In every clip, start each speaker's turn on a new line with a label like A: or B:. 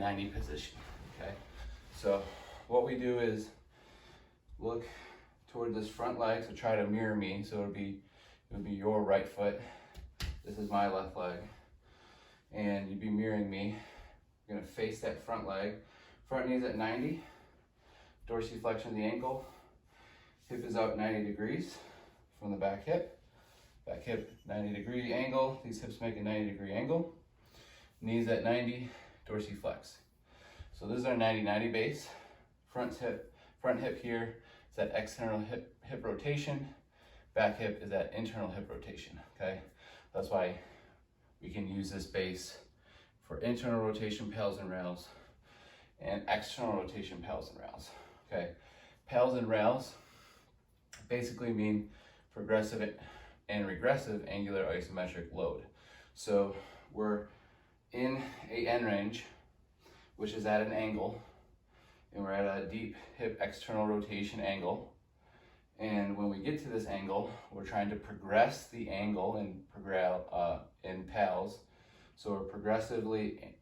A: 90 position, okay? So what we do is look toward this front leg, so try to mirror me. So it would be your right foot. This is my left leg. And you'd be mirroring me. You're gonna face that front leg. Front knee's at 90. Dorsiflexion of the ankle. Hip is out 90 degrees from the back hip. Back hip, 90-degree angle. These hips make a 90-degree angle. Knees at 90, dorsiflex. So this is our 90-90 base. Front hip here is that external hip rotation. Back hip is that internal hip rotation, okay? That's why we can use this base for internal rotation, pals and rails, and external rotation, pals and rails, okay? Pals and rails basically mean progressive and regressive angular isometric load. So we're in a end range, which is at an angle, and we're at a deep hip external rotation angle. And when we get to this angle, we're trying to progress the angle in pals. So we're progressively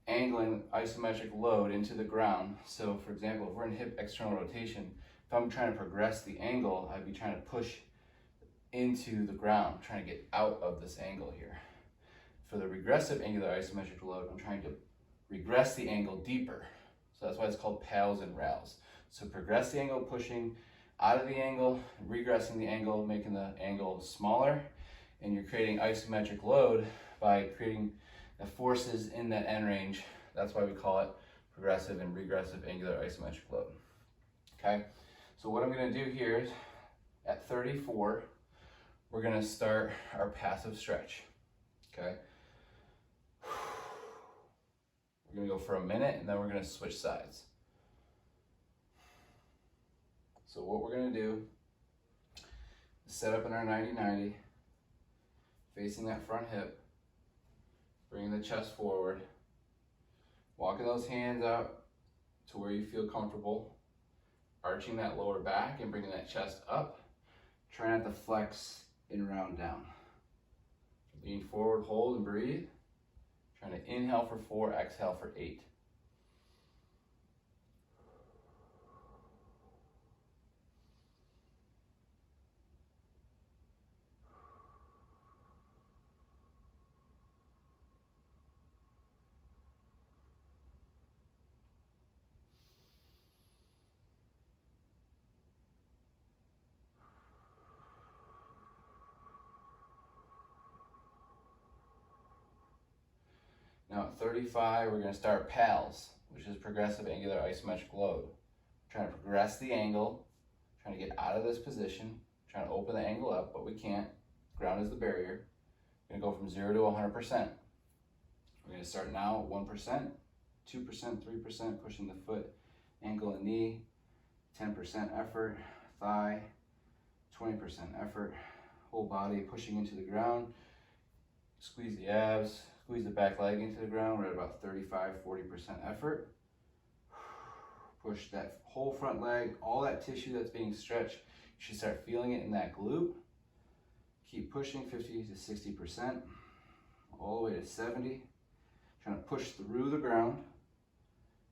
A: angling isometric load into the ground. So for example, if we're in hip external rotation, if I'm trying to progress the angle, I'd be trying to push into the ground, trying to get out of this angle here. For the regressive angular isometric load, I'm trying to regress the angle deeper. So that's why it's called pals and rails. So progress the angle, pushing out of the angle, regressing the angle, making the angle smaller, and you're creating isometric load by creating the forces in that end range. That's why we call it progressive and regressive angular isometric load. Okay, so what I'm gonna do here is at 34, we're gonna start our passive stretch, okay? We're gonna go for a minute and then we're gonna switch sides. So what we're gonna do is set up in our 90-90, facing that front hip, bringing the chest forward, walking those hands out to where you feel comfortable, arching that lower back and bringing that chest up. Try not to flex and round down. Lean forward, hold and breathe. Trying to inhale for 4, exhale for 8. Now at 35, we're going to start PALS, which is progressive angular isometric load. Trying to progress the angle, trying to get out of this position, trying to open the angle up, but we can't. Ground is the barrier. We're going to go from 0 to 100%. We're going to start now at 1%, 2%, 3%, pushing the foot, ankle, and knee, 10% effort, thigh, 20% effort, whole body pushing into the ground. Squeeze the abs, squeeze the back leg into the ground. We're at about 35-40% effort. Push that whole front leg, all that tissue that's being stretched, you should start feeling it in that glute. Keep pushing 50 to 60%, all the way to 70. Trying to push through the ground.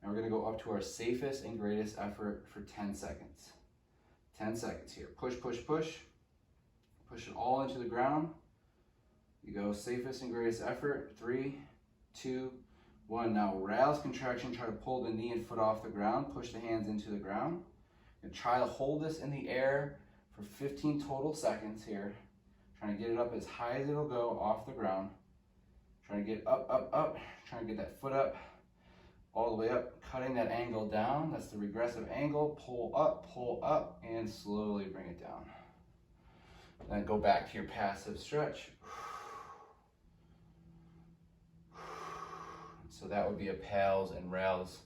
A: And we're gonna go up to our safest and greatest effort for 10 seconds. 10 seconds here. Push, push, push. Push it all into the ground. You go safest and greatest effort. 3, 2, 1. Now rails contraction. Try to pull the knee and foot off the ground. Push the hands into the ground. And try to hold this in the air for 15 total seconds here. Trying to get it up as high as it'll go off the ground. Trying to get up, up, up. Trying to get that foot up, all the way up. Cutting that angle down. That's the regressive angle. Pull up, and slowly bring it down. Then go back to your passive stretch. So that would be a PALS and rails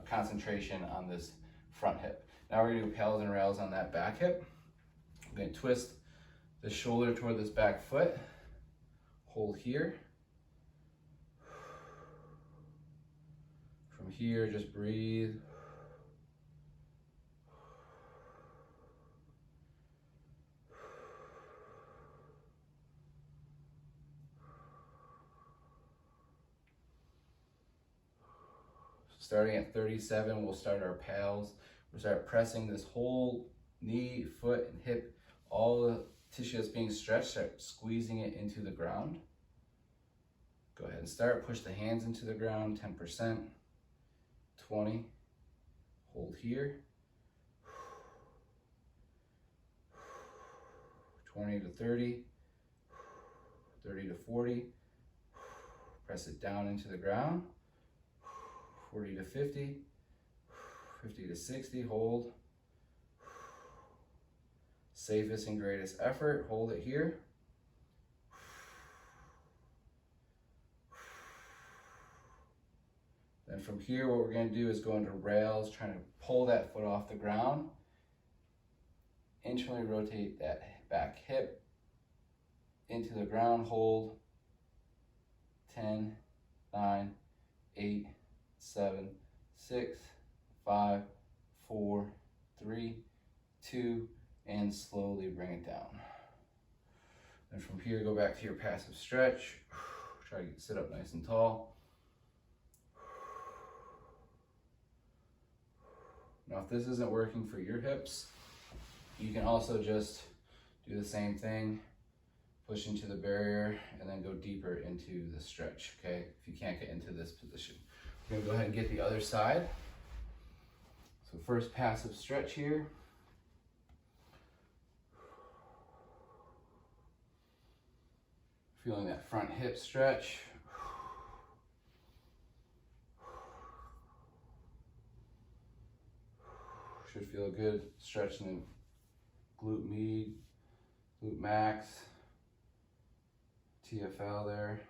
A: concentration on this front hip. Now we're gonna do PALS and rails on that back hip. I'm gonna twist the shoulder toward this back foot. Hold here. From here, just breathe. starting at 37, we'll start our pals. We'll start pressing this whole knee, foot, and hip, all the tissue that's being stretched, start squeezing it into the ground. Go ahead and start, push the hands into the ground, 10%, 20, hold here, 20 to 30, 30 to 40, press it down into the ground, 40 to 50, 50 to 60, hold. Safest and greatest effort, hold it here. Then from here, what we're gonna do is go into rails, trying to pull that foot off the ground. Internally rotate that back hip into the ground, hold. 10, 9, 8, 7, 6, 5, 4, 3, 2, and slowly bring it down. And from here, go back to your passive stretch. Try to sit up nice and tall. Now, if this isn't working for your hips, you can also just do the same thing, push into the barrier, and then go deeper into the stretch, okay? If you can't get into this position. We're gonna go ahead and get the other side. So first passive stretch here. Feeling that front hip stretch. Should feel good stretch in the glute med, glute max, TFL there.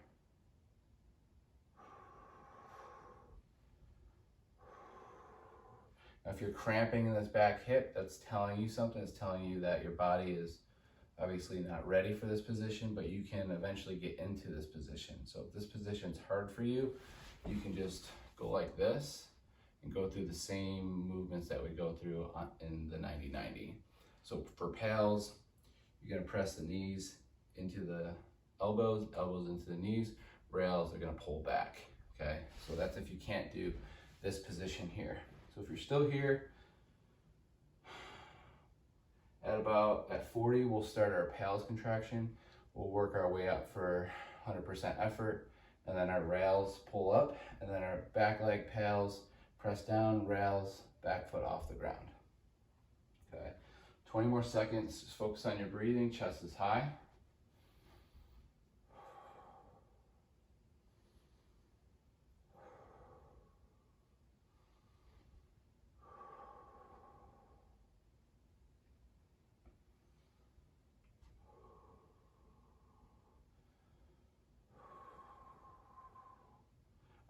A: Now, if you're cramping in this back hip, that's telling you something. It's telling you that your body is obviously not ready for this position, but you can eventually get into this position. So if this position's hard for you, you can just go like this and go through the same movements that we go through in the 90-90. So for pals, you're gonna press the knees into the elbows, elbows into the knees, rails are gonna pull back, okay? So that's if you can't do this position here. So if you're still here, at 40, we'll start our pals contraction. We'll work our way up for 100% effort, and then our rails pull up, and then our back leg pals, press down, rails, back foot off the ground. Okay, 20 more seconds, just focus on your breathing, chest is high.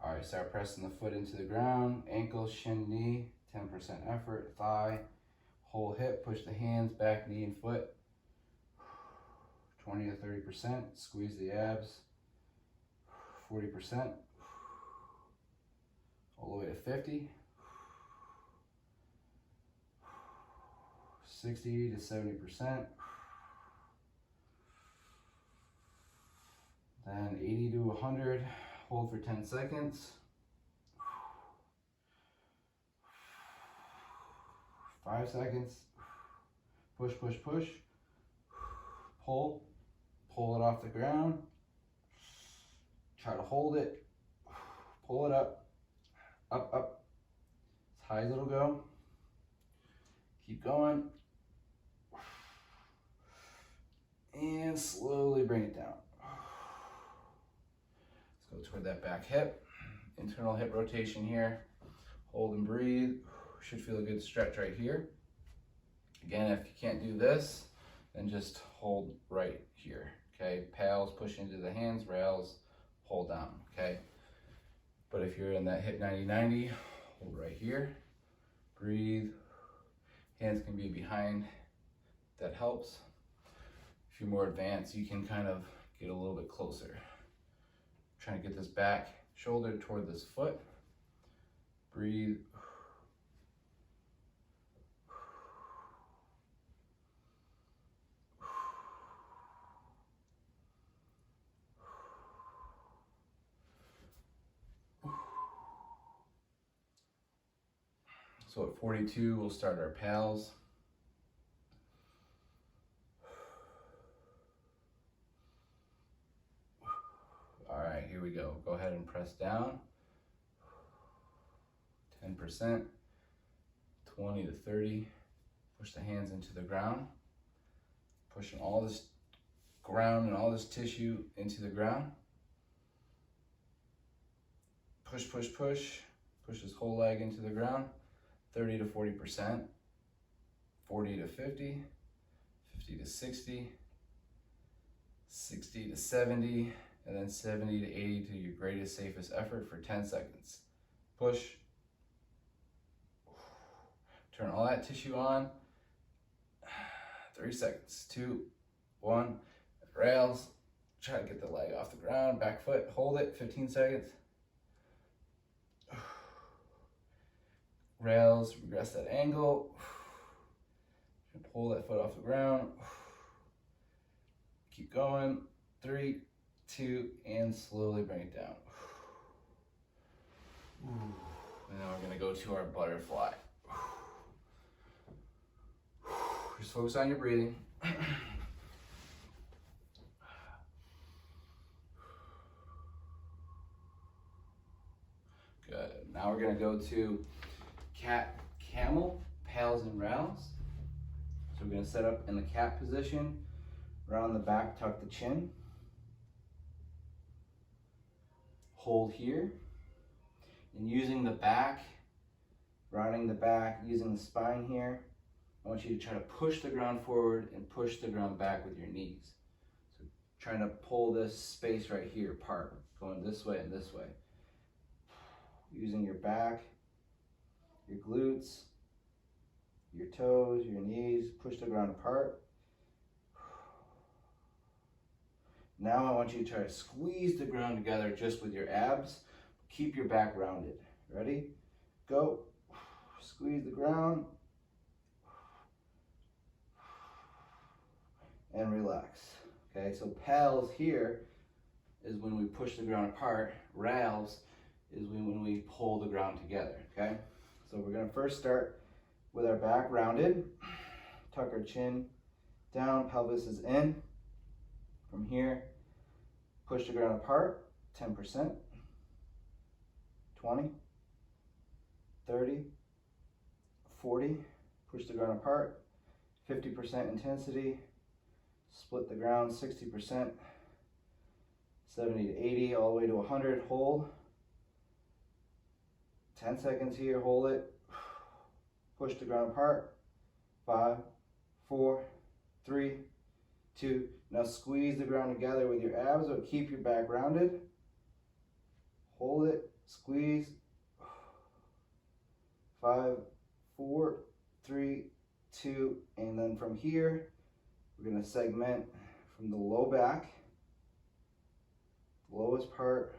A: All right, start pressing the foot into the ground, ankle, shin, knee, 10% effort, thigh, whole hip, push the hands, back, knee, and foot, 20 to 30%, squeeze the abs, 40%, all the way to 50, 60 to 70%, then 80 to 100, hold for 10 seconds. 5 seconds. Push, push, push. Pull. Pull it off the ground. Try to hold it. Pull it up. Up, up. As high as it'll go. Keep going. And slowly bring it down. Let's go toward that back hip. Internal hip rotation here. Hold and breathe. Should feel a good stretch right here. Again, if you can't do this, then just hold right here, okay? Pals, push into the hands, rails, pull down, okay? But if you're in that hip 90-90, hold right here. Breathe. Hands can be behind. That helps. If you're more advanced, you can kind of get a little bit closer. Trying to get this back shoulder toward this foot. Breathe. So at 42, we'll start our pals. All right, here we go. Go ahead and press down. 10%, 20 to 30. Push the hands into the ground. Pushing all this ground and all this tissue into the ground. Push, push, push. Push this whole leg into the ground. 30 to 40%, 40 to 50, 50 to 60, 60 to 70, and then 70 to 80 to your greatest, safest effort for 10 seconds. Push. Turn all that tissue on. 3 seconds. 2, 1. Rails. Try to get the leg off the ground. Back foot. Hold it. 15 seconds. Rails. Regress that angle. Pull that foot off the ground. Keep going. 3, 2, and slowly bring it down. And then we're going to go to our butterfly. Just focus on your breathing. Good. Now we're going to go to cat, camel, pals, and rounds. So we're going to set up in the cat position. Round the back, tuck the chin. Hold here. And using the back, rounding the back, using the spine here, I want you to try to push the ground forward and push the ground back with your knees. So trying to pull this space right here apart, going this way and this way. Using your back, your glutes, your toes, your knees, push the ground apart. Now I want you to try to squeeze the ground together just with your abs. Keep your back rounded. Ready? Go. Squeeze the ground. And relax. Okay, so pals here is when we push the ground apart. Rails is when we pull the ground together. Okay, so we're going to first start with our back rounded. Tuck our chin down, pelvis is in. From here, push the ground apart. 10%, 20, 30, 40. Push the ground apart. 50% intensity. Split the ground 60%, 70 to 80, all the way to 100. Hold. 10 seconds here, hold it. Push the ground apart. 5, 4, 3, 2. Now squeeze the ground together with your abs, but keep your back rounded. Hold it, squeeze. 5, 4, 3, 2, and then from here, we're going to segment from the low back, lowest part,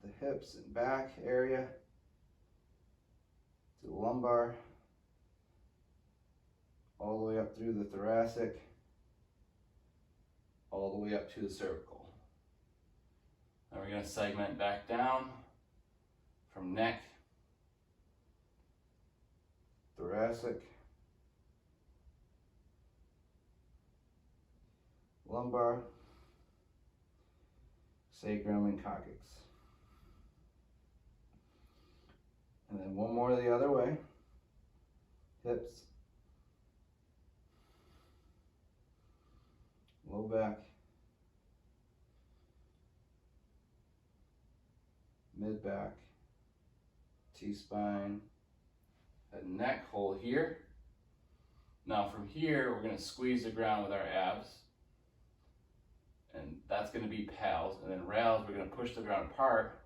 A: the hips and back area, to the lumbar, all the way up through the thoracic, all the way up to the cervical. Then we're going to segment back down from neck, thoracic, lumbar, sacrum, and coccyx. And then one more the other way. Hips, low back, mid back, T-spine, and neck. Hold here. Now from here, we're going to squeeze the ground with our abs. And that's going to be pals. And then rails, we're going to push the ground apart,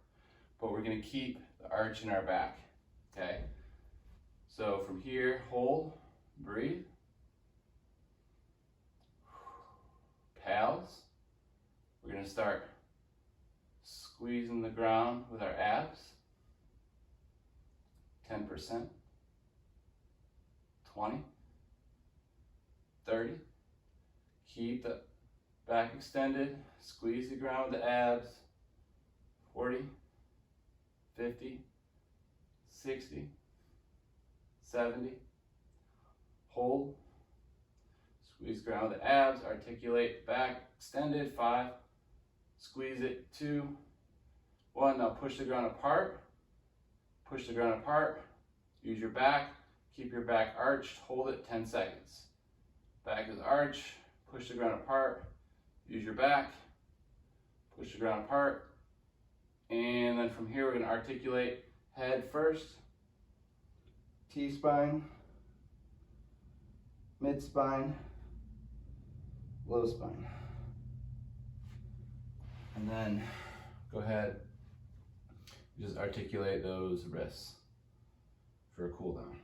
A: but we're going to keep the arch in our back. Okay? So from here, hold, breathe. Pals. We're going to start squeezing the ground with our abs. 10%. 20. 30. Keep the back extended, squeeze the ground with the abs. 40, 50, 60, 70. Hold. Squeeze ground with the abs, articulate back, extended, 5. Squeeze it, 2, 1. Now push the ground apart. Push the ground apart. Use your back. Keep your back arched. Hold it 10 seconds. Back is arched. Push the ground apart. Use your back. Push the ground apart. And then from here, we're going to articulate head first. T-spine. Mid-spine. Low spine. And then go ahead, just articulate those wrists for a cool down.